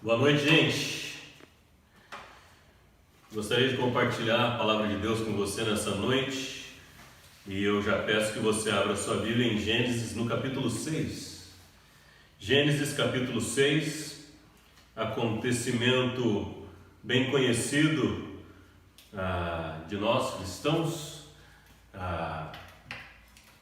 Boa noite, gente. Gostaria de compartilhar a palavra de Deus com você nessa noite. E eu já peço que você abra sua Bíblia em Gênesis, no capítulo 6. Gênesis, capítulo 6, acontecimento bem conhecido de nós cristãos.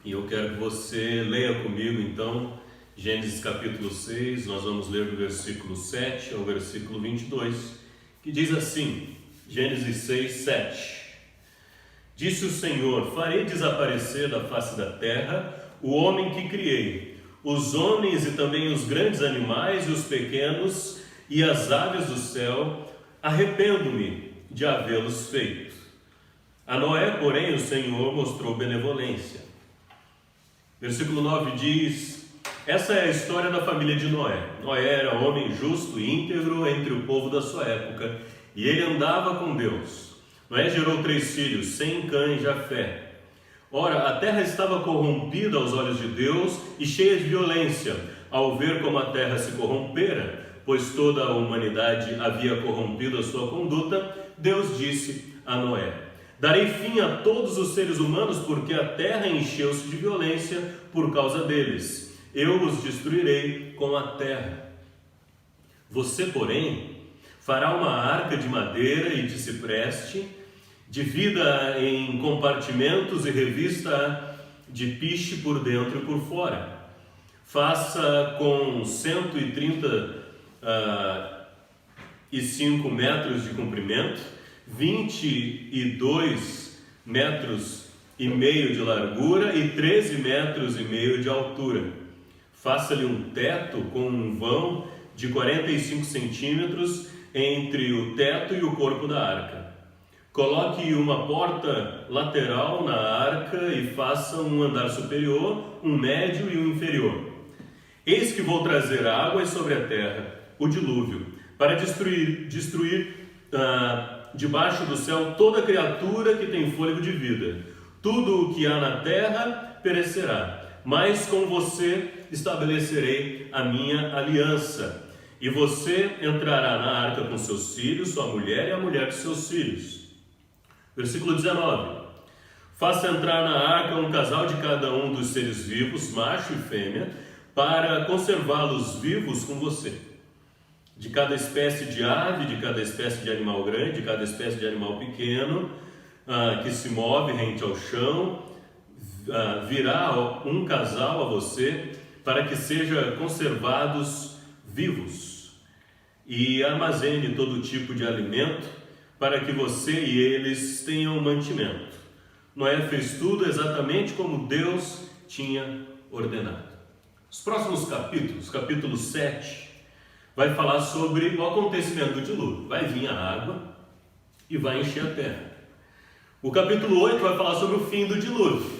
E eu quero que você leia comigo, então, Gênesis capítulo 6, nós vamos ler do versículo 7 ao versículo 22, que diz assim, Gênesis 6, 7. Disse o Senhor: farei desaparecer da face da terra o homem que criei, os homens e também os grandes animais e os pequenos e as aves do céu, arrependo-me de havê-los feito. A Noé, porém, o Senhor mostrou benevolência. Versículo 9 diz: essa é a história da família de Noé. Noé era homem justo e íntegro entre o povo da sua época, e ele andava com Deus. Noé gerou 3 filhos, Sem, Cã e Jafé. Ora, a terra estava corrompida aos olhos de Deus e cheia de violência, ao ver como a terra se corrompera, pois toda a humanidade havia corrompido a sua conduta. Deus disse a Noé: darei fim a todos os seres humanos, porque a terra encheu-se de violência por causa deles. Eu os destruirei com a terra. Você, porém, fará uma arca de madeira e de cipreste, divida em compartimentos e revista de piche por dentro e por fora. Faça com 135 metros de comprimento, 22 metros e meio de largura e 13 metros e meio de altura. Faça-lhe um teto com um vão de 45 centímetros entre o teto e o corpo da arca. Coloque uma porta lateral na arca e faça um andar superior, um médio e um inferior. Eis que vou trazer águas sobre a terra, o dilúvio, para destruir debaixo do céu toda criatura que tem fôlego de vida. Tudo o que há na terra perecerá, mas com você estabelecerei a minha aliança. E você entrará na arca com seus filhos, sua mulher e a mulher de seus filhos. Versículo 19. Faça entrar na arca um casal de cada um dos seres vivos, macho e fêmea, para conservá-los vivos com você. De cada espécie de ave, de cada espécie de animal grande, de cada espécie de animal pequeno, que se move rente ao chão, virá um casal a você, para que sejam conservados vivos. E armazene todo tipo de alimento, para que você e eles tenham mantimento. Noé fez tudo exatamente como Deus tinha ordenado. Os próximos capítulos, capítulo 7, vai falar sobre o acontecimento do dilúvio. Vai vir a água e vai encher a terra. O capítulo 8 vai falar sobre o fim do dilúvio.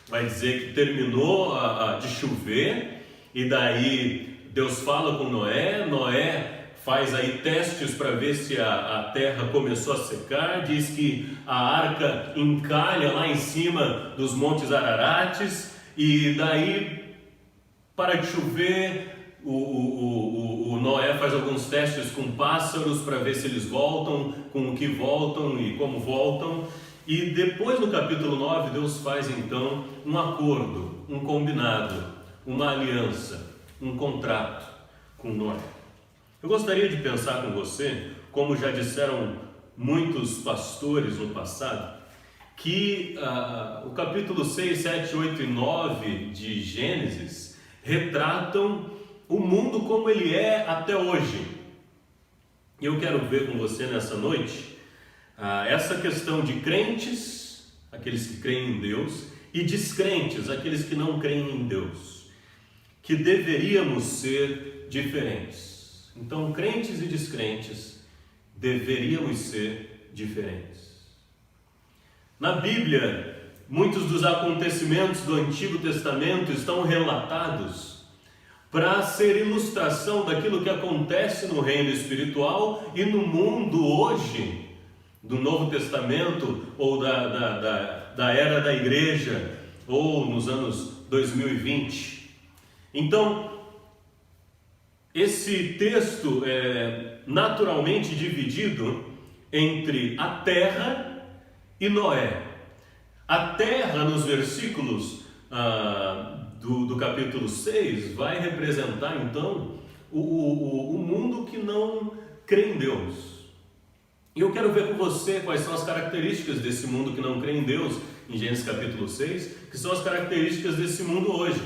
Vai dizer que terminou de chover, e daí Deus fala com Noé. Noé faz aí testes para ver se a terra começou a secar. Diz que a arca encalha lá em cima dos montes Ararates, e daí para de chover. O Noé faz alguns testes com pássaros para ver se eles voltam, com o que voltam e como voltam. E depois, no capítulo 9, Deus faz então um acordo, um combinado, uma aliança, um contrato com Noé. Eu gostaria de pensar com você, como já disseram muitos pastores no passado, que o capítulo 6, 7, 8 e 9 de Gênesis retratam o mundo como ele é até hoje. E eu quero ver com você nessa noite essa questão de crentes, aqueles que creem em Deus, e descrentes, aqueles que não creem em Deus, que deveríamos ser diferentes. Então, crentes e descrentes deveríamos ser diferentes. Na Bíblia, muitos dos acontecimentos do Antigo Testamento estão relatados para ser ilustração daquilo que acontece no reino espiritual e no mundo hoje, do Novo Testamento, ou da era da igreja, ou nos anos 2020. Então, esse texto é naturalmente dividido entre a terra e Noé. A terra, nos versículos do capítulo 6, vai representar então o mundo que não crê em Deus. E eu quero ver com você quais são as características desse mundo que não crê em Deus, em Gênesis capítulo 6, que são as características desse mundo hoje.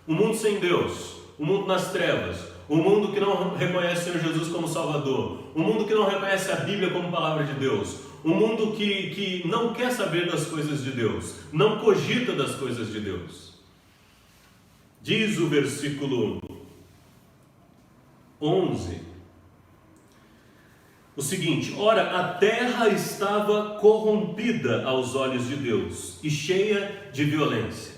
O mundo sem Deus, o mundo nas trevas, o mundo que não reconhece o Senhor Jesus como Salvador, o mundo que não reconhece a Bíblia como palavra de Deus, o mundo que não quer saber das coisas de Deus, não cogita das coisas de Deus. Diz o versículo 11 o seguinte: ora, a terra estava corrompida aos olhos de Deus e cheia de violência.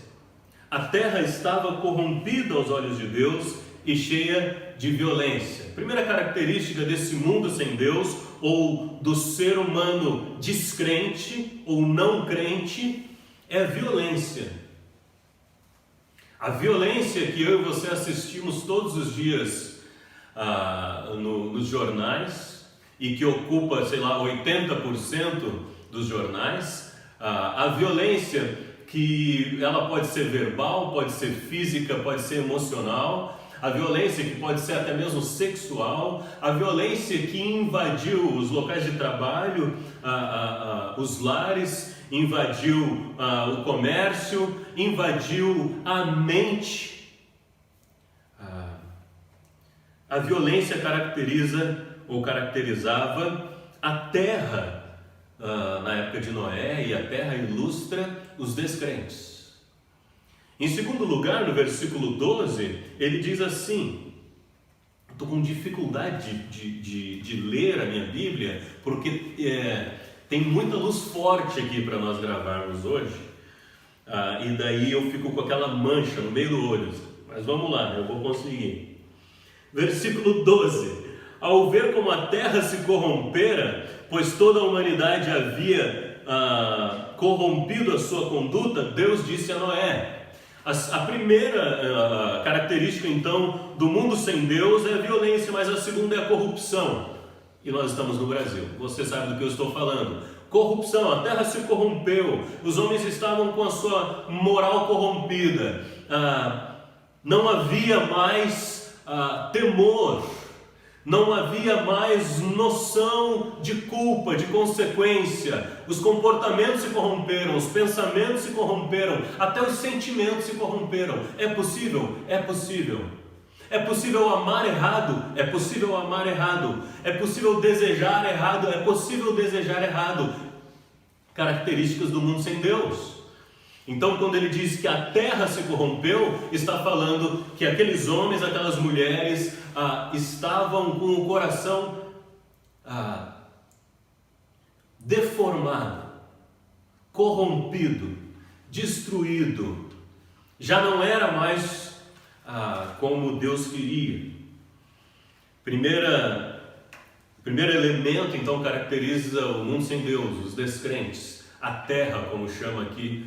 A terra estava corrompida aos olhos de Deus e cheia de violência. Primeira característica desse mundo sem Deus, ou do ser humano descrente ou não crente, é a violência. A violência que eu e você assistimos todos os dias nos jornais, e que ocupa, 80% dos jornais, a violência que ela pode ser verbal, pode ser física, pode ser emocional, a violência que pode ser até mesmo sexual, a violência que invadiu os locais de trabalho, os lares, invadiu o comércio, invadiu a mente. A violência caracterizava a terra na época de Noé, e a terra ilustra os descrentes. Em segundo lugar, no versículo 12, ele diz assim: estou com dificuldade de ler a minha Bíblia, porque tem muita luz forte aqui para nós gravarmos hoje, e daí eu fico com aquela mancha no meio do olho, mas vamos lá, eu vou conseguir. Versículo 12: ao ver como a terra se corrompera, pois toda a humanidade havia corrompido a sua conduta, Deus disse a Noé. A primeira característica então do mundo sem Deus é a violência, mas a segunda é a corrupção. E nós estamos no Brasil, você sabe do que eu estou falando. Corrupção, a terra se corrompeu, os homens estavam com a sua moral corrompida, não havia mais temor, não havia mais noção de culpa, de consequência. Os comportamentos se corromperam, os pensamentos se corromperam, até os sentimentos se corromperam. É possível? É possível. É possível amar errado? É possível amar errado. É possível desejar errado? É possível desejar errado. Características do mundo sem Deus. Então, quando ele diz que a terra se corrompeu, está falando que aqueles homens, aquelas mulheres estavam com o coração deformado, corrompido, destruído. Já não era mais como Deus queria. Primeiro elemento, então, caracteriza o mundo sem Deus, os descrentes. A terra, como chama aqui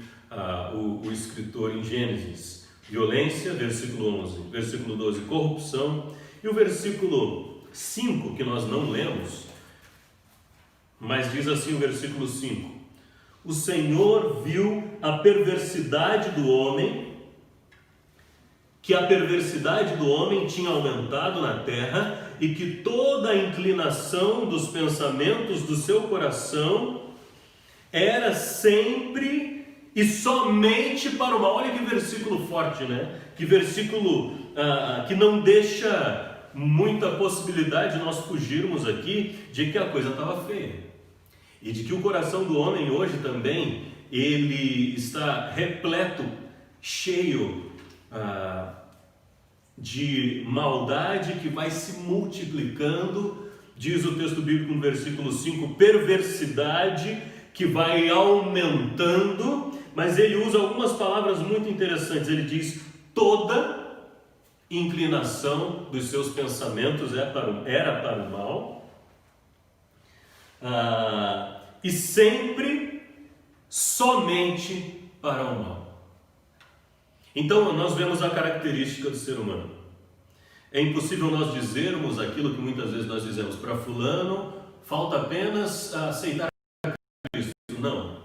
o escritor em Gênesis. Violência, versículo 11. Versículo 12, corrupção. E o versículo 5, que nós não lemos, mas diz assim o versículo 5: o Senhor viu a perversidade do homem, que a perversidade do homem tinha aumentado na terra, e que toda a inclinação dos pensamentos do seu coração era sempre e somente para o mal. Olha que versículo forte, né? Que versículo que não deixa muita possibilidade de nós fugirmos aqui de que a coisa estava feia. E de que o coração do homem hoje também, ele está repleto, cheio de maldade que vai se multiplicando. Diz o texto bíblico no versículo 5, perversidade que vai aumentando, mas ele usa algumas palavras muito interessantes. Ele diz: toda inclinação dos seus pensamentos era para o mal, e sempre somente para o mal. Então nós vemos a característica do ser humano. É impossível nós dizermos aquilo que muitas vezes nós dizemos para fulano, falta apenas aceitar Cristo. Não.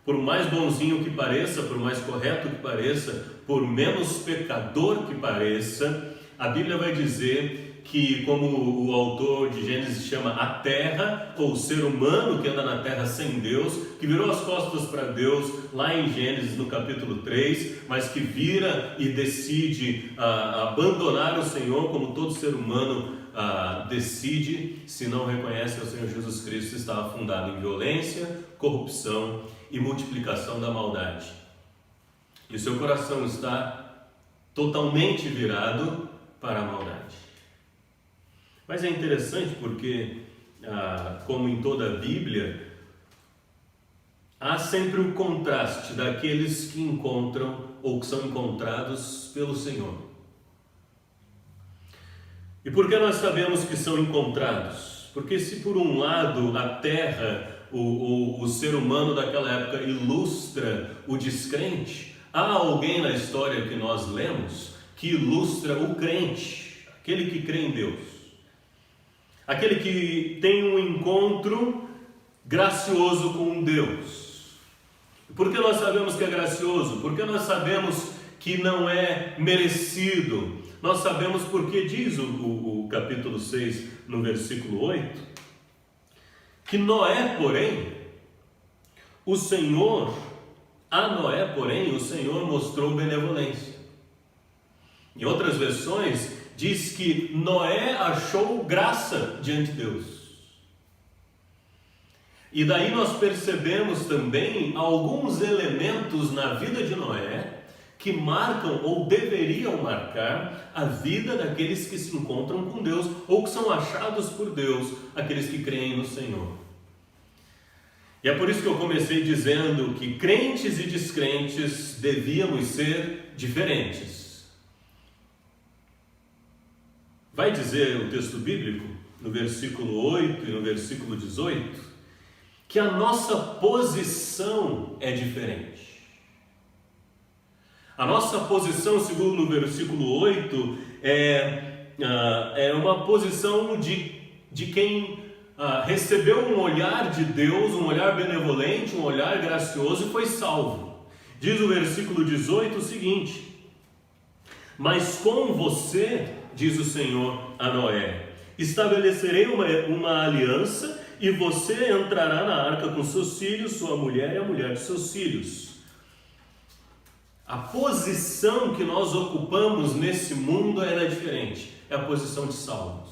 Por mais bonzinho que pareça, por mais correto que pareça, por menos pecador que pareça, a Bíblia vai dizer que, como o autor de Gênesis chama, a terra, ou o ser humano que anda na terra sem Deus, que virou as costas para Deus lá em Gênesis no capítulo 3, mas que vira e decide abandonar o Senhor, como todo ser humano decide, se não reconhece ao Senhor Jesus Cristo, está afundado em violência, corrupção e multiplicação da maldade. E o seu coração está totalmente virado para a maldade. Mas é interessante porque, como em toda a Bíblia, há sempre o contraste daqueles que encontram ou que são encontrados pelo Senhor. E por que nós sabemos que são encontrados? Porque se por um lado a terra, o ser humano daquela época ilustra o descrente, há alguém na história que nós lemos que ilustra o crente, aquele que crê em Deus. Aquele que tem um encontro gracioso com Deus. Por que nós sabemos que é gracioso? Porque nós sabemos que não é merecido. Nós sabemos porque diz o capítulo 6, no versículo 8, que Noé, porém, a Noé, porém, o Senhor mostrou benevolência. Em outras versões, diz que Noé achou graça diante de Deus. E daí nós percebemos também alguns elementos na vida de Noé que marcam ou deveriam marcar a vida daqueles que se encontram com Deus ou que são achados por Deus, aqueles que creem no Senhor. E é por isso que eu comecei dizendo que crentes e descrentes devíamos ser diferentes. Vai dizer o texto bíblico, no versículo 8 e no versículo 18, que a nossa posição é diferente. A nossa posição, segundo no versículo 8, é uma posição de quem recebeu um olhar de Deus, um olhar benevolente, um olhar gracioso e foi salvo. Diz o versículo 18 o seguinte: mas com você, diz o Senhor a Noé, estabelecerei uma aliança e você entrará na arca com seus filhos, sua mulher e a mulher de seus filhos. A posição que nós ocupamos nesse mundo é diferente, é a posição de salvos.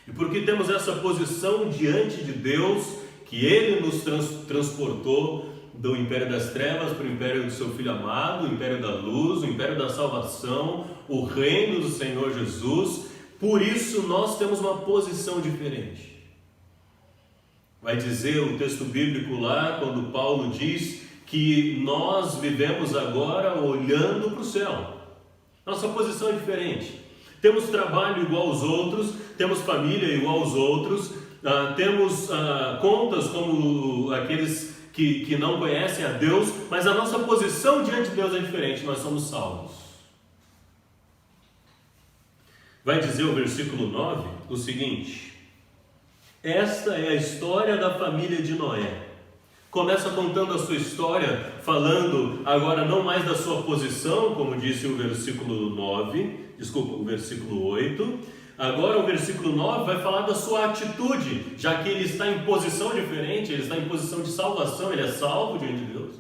E porque temos essa posição diante de Deus, que Ele nos transportou do império das trevas para o império do seu Filho amado, o império da luz, o império da salvação, o reino do Senhor Jesus, por isso nós temos uma posição diferente. Vai dizer o texto bíblico lá, quando Paulo diz que nós vivemos agora olhando para o céu. Nossa posição é diferente. Temos trabalho igual aos outros, temos família igual aos outros, temos contas como aqueles que não conhecem a Deus, mas a nossa posição diante de Deus é diferente, nós somos salvos. Vai dizer o versículo 9 o seguinte: esta é a história da família de Noé. Começa contando a sua história, falando agora não mais da sua posição, como disse o versículo 8. Agora o versículo 9 vai falar da sua atitude, já que ele está em posição diferente, ele está em posição de salvação, ele é salvo diante de Deus.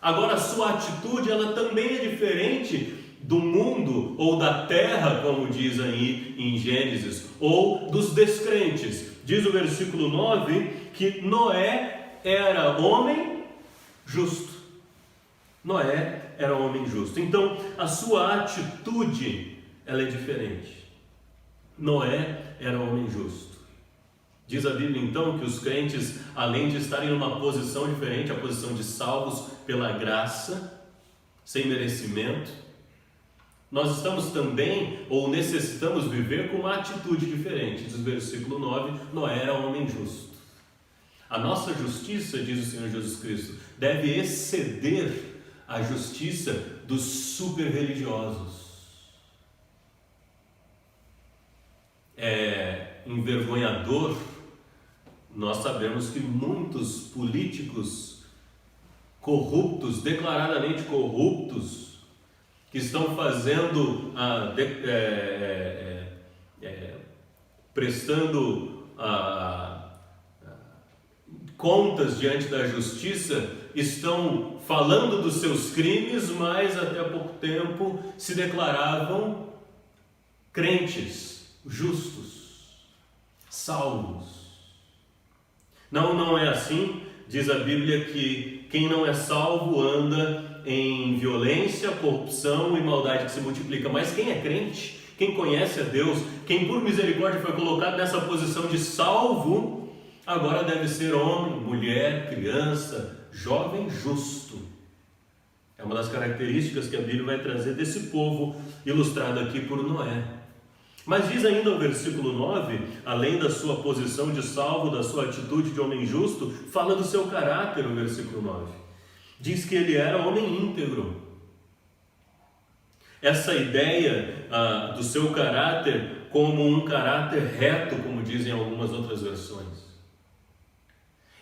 Agora a sua atitude, ela também é diferente do mundo ou da terra, como diz aí em Gênesis, ou dos descrentes. Diz o versículo 9 que Noé era homem justo. Noé era homem justo. Então, a sua atitude, ela é diferente. Noé era homem justo. Diz a Bíblia, então, que os crentes, além de estarem em uma posição diferente, a posição de salvos pela graça, sem merecimento, nós estamos também, ou necessitamos viver com uma atitude diferente. Diz o versículo 9, Noé era homem justo. A nossa justiça, diz o Senhor Jesus Cristo, deve exceder a justiça dos super religiosos. envergonhador, nós sabemos que muitos políticos corruptos, declaradamente corruptos, que estão fazendo, prestando contas diante da justiça, estão falando dos seus crimes, mas até há pouco tempo se declaravam crentes, justos, salvos. Não é assim. Diz a Bíblia que quem não é salvo anda em violência, corrupção e maldade que se multiplica. Mas quem é crente, quem conhece a Deus, quem por misericórdia foi colocado nessa posição de salvo, agora deve ser homem, mulher, criança, jovem, justo. É uma das características que a Bíblia vai trazer desse povo, ilustrado aqui por Noé. Mas diz ainda o versículo 9, além da sua posição de salvo, da sua atitude de homem justo, fala do seu caráter, o versículo 9. Diz que ele era homem íntegro. Essa ideia do seu caráter como um caráter reto, como dizem algumas outras versões.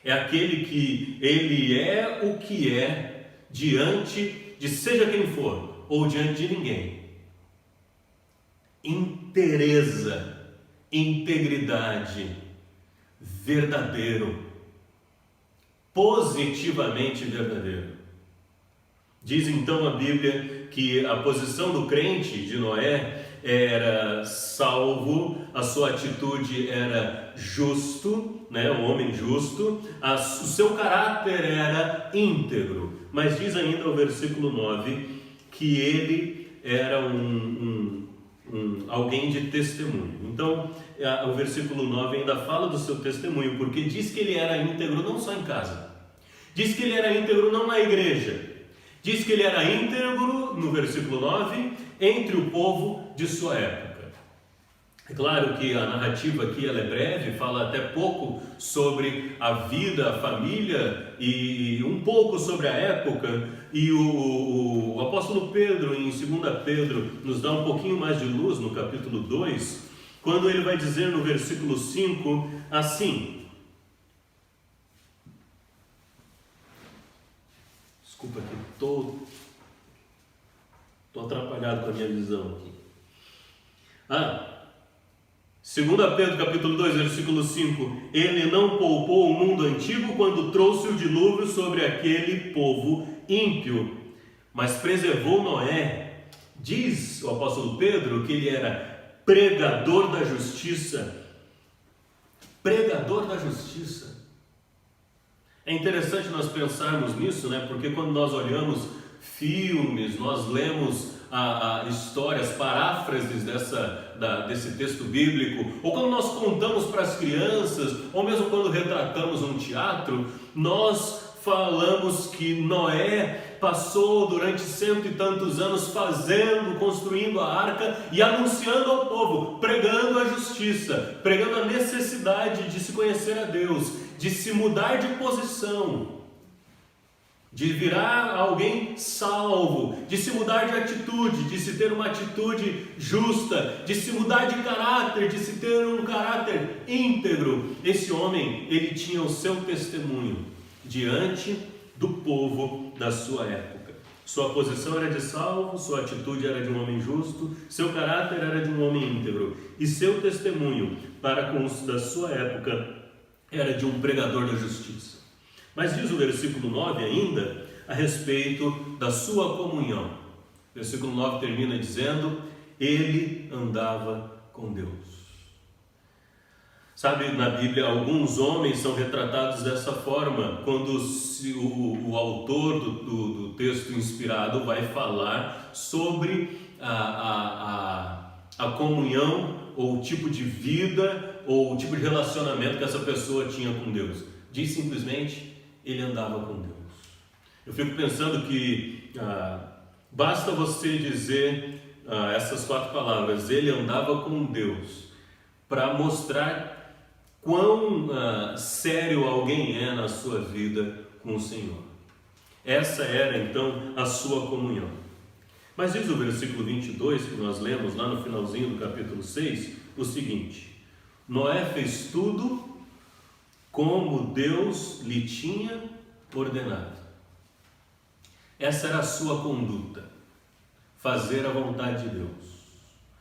É aquele que ele é o que é diante de seja quem for, ou diante de ninguém. Inteireza, integridade, verdadeiro, positivamente verdadeiro. Diz então a Bíblia que a posição do crente de Noé era salvo, a sua atitude era justo, o homem justo, o seu caráter era íntegro. Mas diz ainda o versículo 9 que ele era alguém de testemunho. Então, o versículo 9 ainda fala do seu testemunho, porque diz que ele era íntegro não só em casa, diz que ele era íntegro não na igreja, diz que ele era íntegro, no versículo 9, entre o povo de sua época. É claro que a narrativa aqui ela é breve, fala até pouco sobre a vida, a família e um pouco sobre a época. E o apóstolo Pedro, em 2 Pedro, nos dá um pouquinho mais de luz no capítulo 2, quando ele vai dizer no versículo 5 assim. Desculpa que estou atrapalhado com a minha visão aqui. 2 Pedro capítulo 2, versículo 5. Ele não poupou o mundo antigo quando trouxe o dilúvio sobre aquele povo ímpio, mas preservou Noé. Diz o apóstolo Pedro que ele era pregador da justiça. Pregador da justiça. É interessante nós pensarmos nisso, porque quando nós olhamos filmes, nós lemos histórias, paráfrases desse texto bíblico, ou quando nós contamos para as crianças, ou mesmo quando retratamos um teatro, nós falamos que Noé passou durante 100 e tantos anos construindo a arca e anunciando ao povo, pregando a justiça, pregando a necessidade de se conhecer a Deus, de se mudar de posição, de virar alguém salvo, de se mudar de atitude, de se ter uma atitude justa, de se mudar de caráter, de se ter um caráter íntegro. Esse homem, ele tinha o seu testemunho diante do povo da sua época. Sua posição era de salvo, sua atitude era de um homem justo, seu caráter era de um homem íntegro, e seu testemunho para com os da sua época era de um pregador da justiça. Mas diz o versículo 9 ainda a respeito da sua comunhão. O versículo 9 termina dizendo: ele andava com Deus. Sabe, na Bíblia, alguns homens são retratados dessa forma, quando o autor do texto inspirado vai falar sobre a comunhão, ou o tipo de vida, ou o tipo de relacionamento que essa pessoa tinha com Deus. Diz simplesmente: ele andava com Deus. Eu fico pensando que basta você dizer essas 4 palavras, ele andava com Deus, para mostrar quão sério alguém é na sua vida com o Senhor. Essa era então a sua comunhão. Mas diz o versículo 22 que nós lemos lá no finalzinho do capítulo 6, o seguinte: Noé fez tudo como Deus lhe tinha ordenado. Essa era a sua conduta, fazer a vontade de Deus.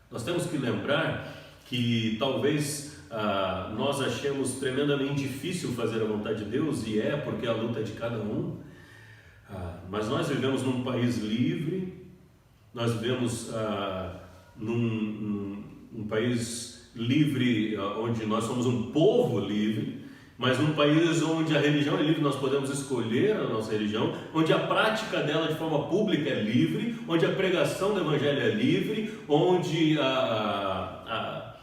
Nós temos que lembrar que talvez nós achemos tremendamente difícil fazer a vontade de Deus, e porque é a luta de cada um, mas nós vivemos num país livre, nós vivemos num país livre, onde nós somos um povo livre, mas num país onde a religião é livre, nós podemos escolher a nossa religião, onde a prática dela de forma pública é livre, onde a pregação do Evangelho é livre, onde a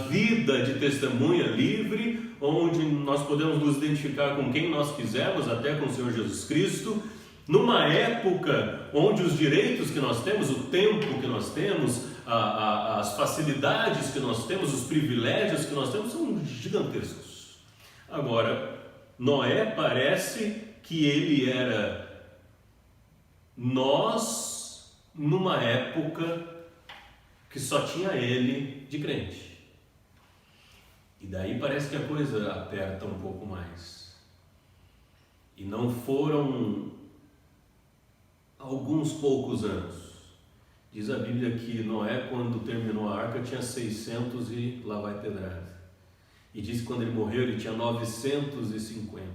vida de testemunha é livre, onde nós podemos nos identificar com quem nós quisermos, até com o Senhor Jesus Cristo, numa época onde os direitos que nós temos, o tempo que nós temos, as facilidades que nós temos, os privilégios que nós temos são gigantescos. Agora, Noé parece que ele era nós numa época que só tinha ele de crente. E daí parece que a coisa aperta um pouco mais. E não foram alguns poucos anos. Diz a Bíblia que Noé, quando terminou a arca, tinha 600 e lá vai pedrada. E diz que quando ele morreu ele tinha 950.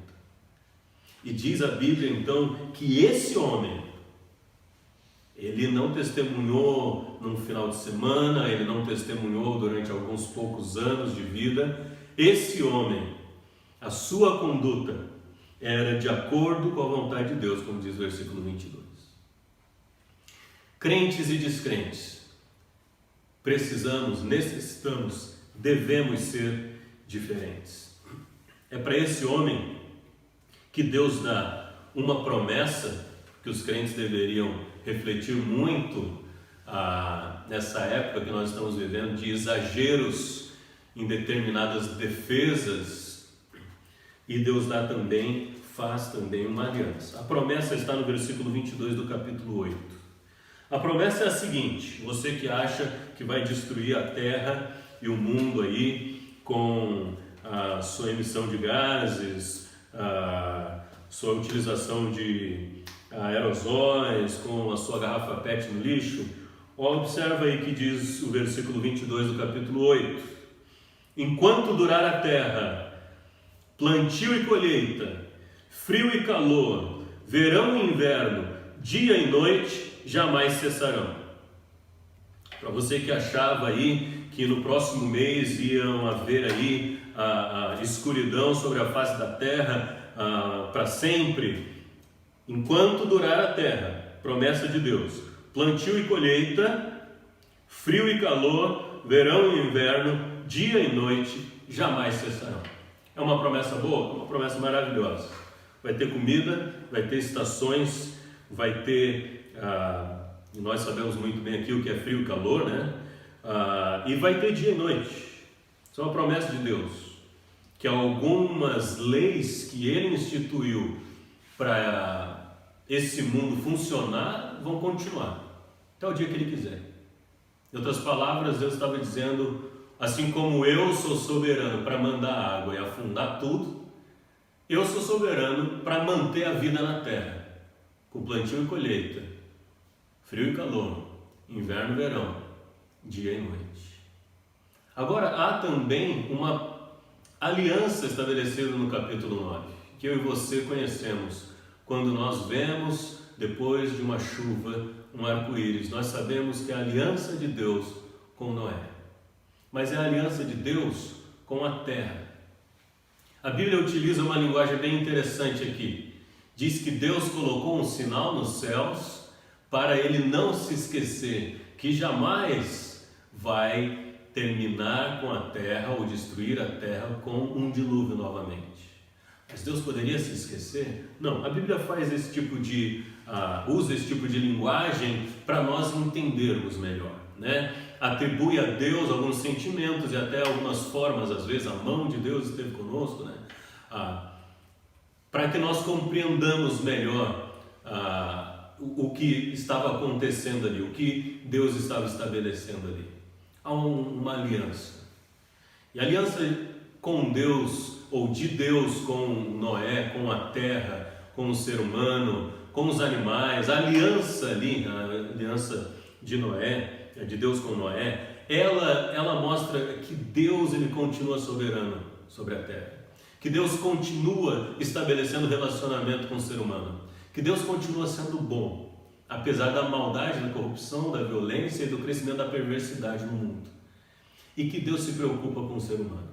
E diz a Bíblia então que esse homem, ele não testemunhou num final de semana, ele não testemunhou durante alguns poucos anos de vida. Esse homem, a sua conduta era de acordo com a vontade de Deus, como diz o versículo 22. Crentes e descrentes, necessitamos, devemos ser diferentes. É para esse homem que Deus dá uma promessa que os crentes deveriam refletir muito nessa época que nós estamos vivendo, de exageros em determinadas defesas, e Deus faz também uma aliança. A promessa está no versículo 22 do capítulo 8. A promessa é a seguinte: você que acha que vai destruir a terra e o mundo aí com a sua emissão de gases, a sua utilização de aerosóis, com a sua garrafa PET no lixo, observa aí que diz o versículo 22 do capítulo 8: enquanto durar a terra, plantio e colheita, frio e calor, verão e inverno, dia e noite, jamais cessarão. Para você que achava aí que no próximo mês iam haver aí a escuridão sobre a face da terra para sempre, enquanto durar a terra, promessa de Deus, plantio e colheita, frio e calor, verão e inverno, dia e noite, jamais cessarão. É uma promessa boa? Uma promessa maravilhosa. Vai ter comida, vai ter estações, vai ter, e nós sabemos muito bem aqui o que é frio e calor, né? E vai ter dia e noite. Isso é uma promessa de Deus, que algumas leis que Ele instituiu para esse mundo funcionar vão continuar até o dia que Ele quiser. Em outras palavras, Deus estava dizendo: assim como eu sou soberano para mandar água e afundar tudo, eu sou soberano para manter a vida na terra, com plantio e colheita, frio e calor, inverno e verão, dia e noite. Agora, há também uma aliança estabelecida no capítulo 9, que eu e você conhecemos. Quando nós vemos, depois de uma chuva, um arco-íris, nós sabemos que é a aliança de Deus com Noé. Mas é a aliança de Deus com a terra. A Bíblia utiliza uma linguagem bem interessante aqui. Diz que Deus colocou um sinal nos céus para Ele não se esquecer que jamais vai terminar com a terra ou destruir a terra com um dilúvio novamente. Mas Deus poderia se esquecer? Não, a Bíblia faz esse tipo de usa esse tipo de linguagem para nós entendermos melhor, né? Atribui a Deus alguns sentimentos e até algumas formas, às vezes a mão de Deus esteve conosco, né? Para que nós compreendamos melhor o que estava acontecendo ali, o que Deus estava estabelecendo ali. Há uma aliança. E a aliança com Deus, ou de Deus com Noé, com a terra, com o ser humano, com os animais, a aliança ali, a aliança de Noé, de Deus com Noé, ela mostra que Deus ele continua soberano sobre a terra, que Deus continua estabelecendo relacionamento com o ser humano, que Deus continua sendo bom, apesar da maldade, da corrupção, da violência e do crescimento da perversidade no mundo, e que Deus se preocupa com o ser humano.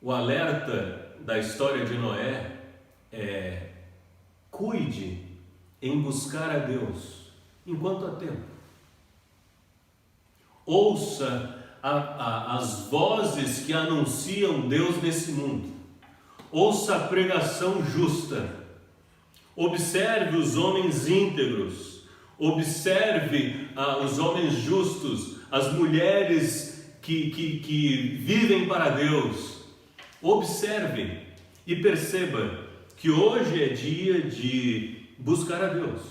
O alerta da história de Noé é: cuide em buscar a Deus enquanto há tempo. Ouça as vozes que anunciam Deus nesse mundo. Ouça a pregação justa. Observe os homens íntegros. Observe os homens justos, as mulheres que vivem para Deus. Observe e perceba que hoje é dia de buscar a Deus,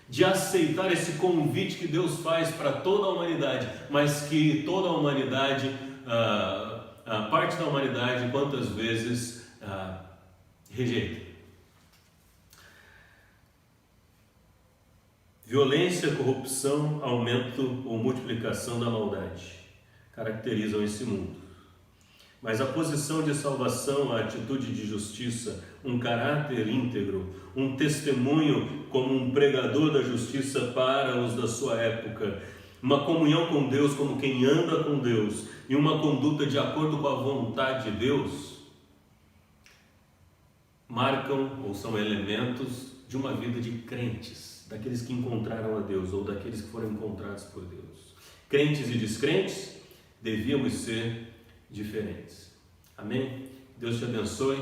de aceitar esse convite que Deus faz para toda a humanidade, mas que toda a humanidade, parte da humanidade, quantas vezes rejeita. Violência, corrupção, aumento ou multiplicação da maldade caracterizam esse mundo. Mas a posição de salvação, a atitude de justiça, um caráter íntegro, um testemunho como um pregador da justiça para os da sua época, uma comunhão com Deus como quem anda com Deus e uma conduta de acordo com a vontade de Deus, marcam ou são elementos de uma vida de crentes, daqueles que encontraram a Deus ou daqueles que foram encontrados por Deus. Crentes e descrentes devíamos ser diferentes. Amém? Deus te abençoe,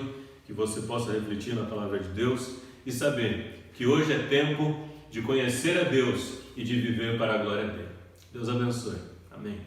que você possa refletir na palavra de Deus e saber que hoje é tempo de conhecer a Deus e de viver para a glória dele. Deus abençoe. Amém.